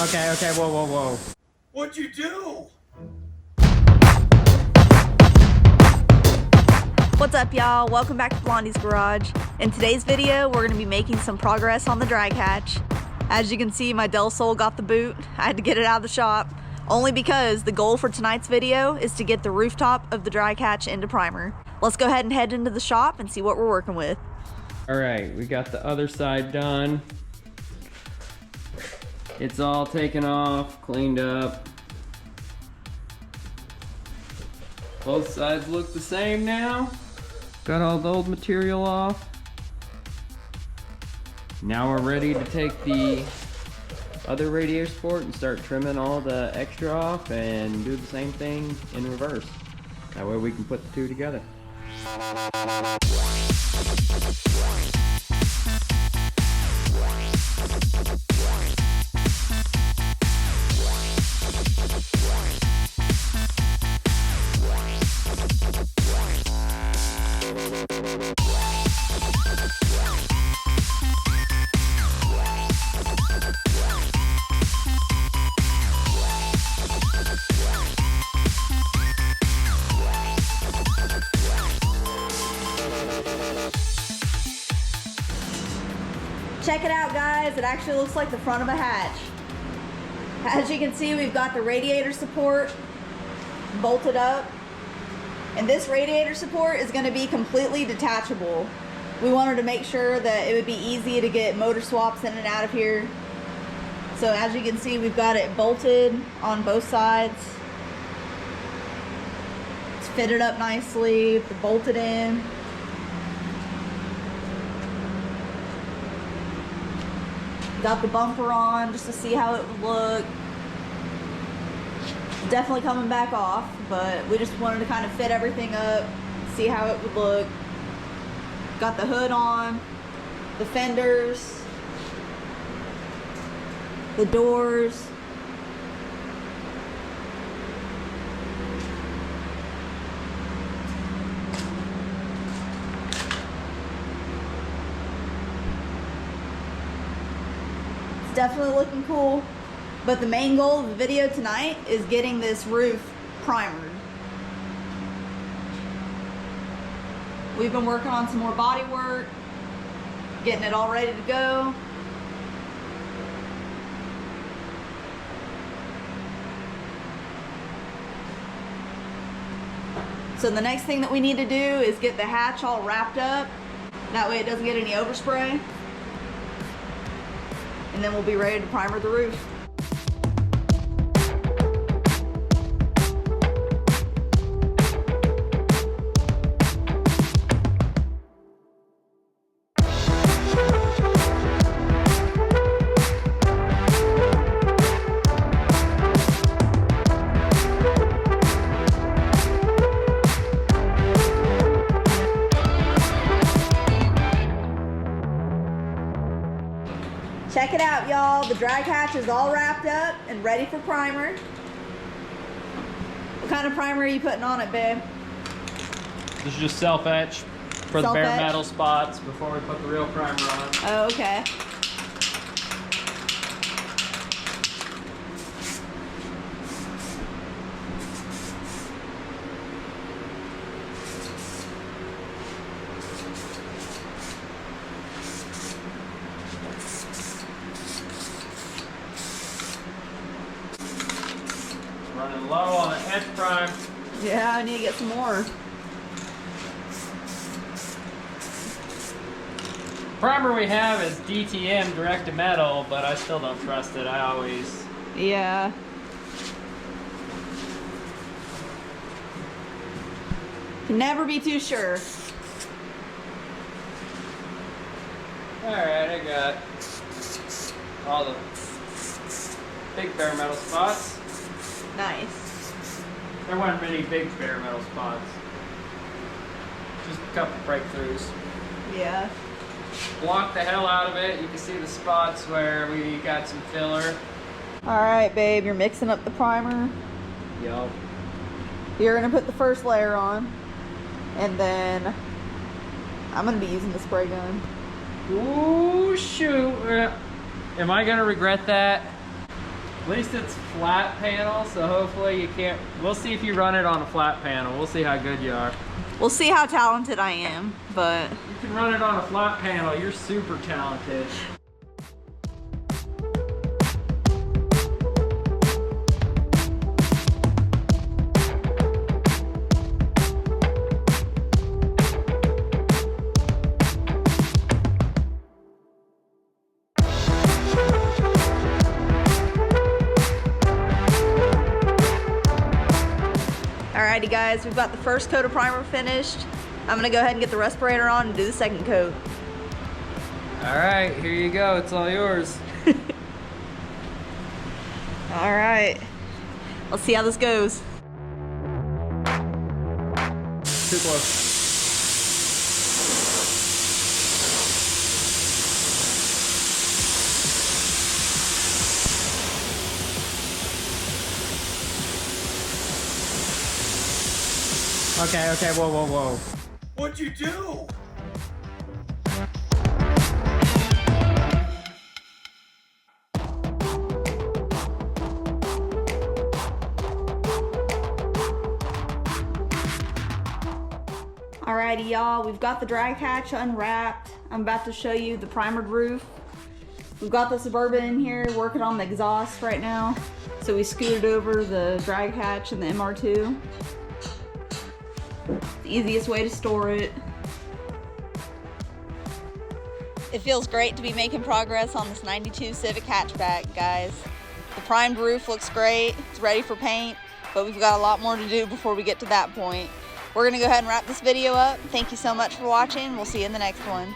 Okay, whoa. What'd you do? What's up, y'all? Welcome back to Blondie's Garage. In today's video, we're gonna be making some progress on the drag hatch. As you can see, my Del Sol got the boot. I had to get it out of the shop, only because the goal for tonight's video is to get the rooftop of the drag hatch into primer. Let's go ahead and head into the shop and see what we're working with. All right, we got the other side done. It's all taken off, cleaned up. Both sides look the same now. Got all the old material off. Now we're ready to take the other radiator support and start trimming all the extra off and do the same thing in reverse. That way we can put the two together. Check it out, guys. It actually looks like the front of a hatch. As you can see, we've got the radiator support bolted up. And this radiator support is going to be completely detachable. We wanted to make sure that it would be easy to get motor swaps in and out of here. So as you can see, we've got it bolted on both sides. It's fitted up nicely, bolted in. Got the bumper on just to see how it would look. Definitely coming back off, but we just wanted to kind of fit everything up, see how it would look. Got the hood on, the fenders, the doors. Definitely looking cool, but the main goal of the video tonight is getting this roof primered. We've been working on some more body work, getting it all ready to go. So the next thing that we need to do is get the hatch all wrapped up. That way it doesn't get any overspray. And then we'll be ready to primer the roof. Check it out, y'all. The drag hatch is all wrapped up and ready for primer. What kind of primer are you putting on it, babe? This is just self-etch for the bare metal spots before we put the real primer on. Oh, okay. Running low on the edge prime. Yeah, I need to get some more. Primer we have is DTM, direct to metal, but I still don't trust it. I always... Yeah. Can never be too sure. Alright, I got all the big bare metal spots. Nice. There weren't many big bare metal spots. Just a couple breakthroughs. Yeah. Block the hell out of it. You can see the spots where we got some filler. Alright, babe, you're mixing up the primer. Yup. You're gonna put the first layer on, and then I'm gonna be using the spray gun. Ooh, shoot. Am I gonna regret that? At least it's flat panel, so hopefully you can't. We'll see if you run it on a flat panel. We'll see how good you are. We'll see how talented I am, but You can run it on a flat panel. You're super talented. alrighty guys, we've got the first coat of primer finished. I'm gonna go ahead and get the respirator on and do the second coat. Alright, here you go. It's all yours. Alright, let's see how this goes. Too close. Okay, whoa. What'd you do? Alrighty y'all, we've got the drag hatch unwrapped. I'm about to show you the primered roof. We've got the Suburban in here working on the exhaust right now. So we scooted over the drag hatch and the MR2. The easiest way to store it. It feels great to be making progress on this 92 Civic hatchback, guys. The primed roof looks great, it's ready for paint, but we've got a lot more to do before we get to that point. We're gonna go ahead and wrap this video up. Thank you so much for watching. We'll see you in the next one.